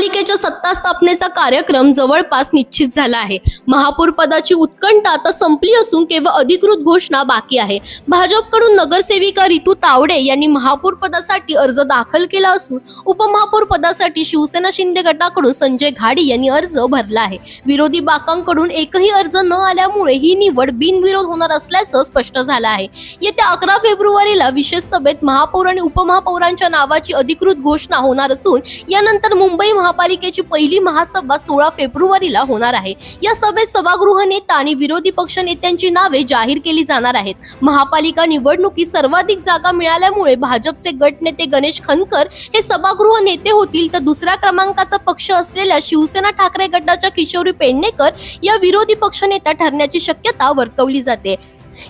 महापालिकेच्या सत्ता स्थापनेचा कार्यक्रम जवळपास निश्चित झाला आहे। महापौर पदाची उत्कंठा आता संपली असून केवळ अधिकृत घोषणा बाकी आहे। भाजपकडून नगरसेविका रितू तावडे यांनी महापौर पदासाठी अर्ज दाखल केला असून उपमहापौर पदासाठी शिवसेना शिंदे गटाकडून संजय घाडी यांनी अर्ज भरला आहे। विरोधी बाकांकडून एकही अर्ज न आल्यामुळे ही निवड बिनविरोध होणार असल्याचं स्पष्ट झालं आहे। येत्या 11 फेब्रुवारीला विशेष सभेत महापौर आणि उपमहापौरांच्या नावाची अधिकृत घोषणा होणार असून यानंतर मुंबई महापालिकेची पहिली महासभा 16 फेब्रुवारीला होणार आहे। या सभेत सभागृह नेता आणि विरोधी पक्ष नेत्यांची नावे जाहीर केली जाणार आहेत। महापालिका निवडणुकीत सर्वाधिक जागा मिळाल्यामुळे भाजपचे गटनेते गणेश खनकर हे सभागृह नेते होतील, तर दुसऱ्या क्रमांकाचा पक्ष असलेल्या शिवसेना ठाकरे गटाच्या किशोरी पेडणेकर या विरोधी पक्षनेत्या ठरण्याची शक्यता वर्तवली जाते।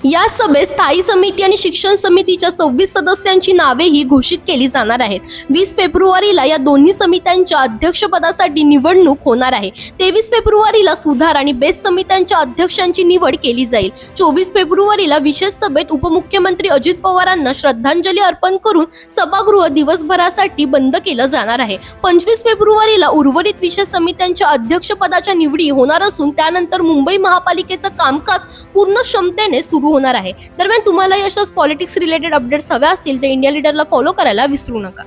या सभेत स्थायी समिती आणि शिक्षण समितीच्या 26 सदस्यांची नावेही घोषित केली जाणार आहेत। 20 फेब्रुवारीला या दोन्ही समित्यांच्या अध्यक्षपदासाठी निवडणूक होणार आहे। 23 फेब्रुवारीला सुधार आणि बेस्ट समित्यांच्या अध्यक्षांची निवड केली जाईल। 24 फेब्रुवारीला विशेष सभेत उपमुख्यमंत्री अजित पवारांना श्रद्धांजली अर्पण करून सभागृह दिवसभरासाठी बंद केलं जाणार आहे। 25 फेब्रुवारीला उर्वरित विशेष समित्यांच्या अध्यक्षपदाच्या निवडी होणार असून त्यानंतर मुंबई महापालिकेचं कामकाज पूर्ण क्षमतेने सुरू होणार आहे। दरम्यान तुम्हाला अशाच पॉलिटिक्स रिलेटेड अपडेट्स हव्या असतील तर इंडिया लीडरला फॉलो करायला विसरू नका।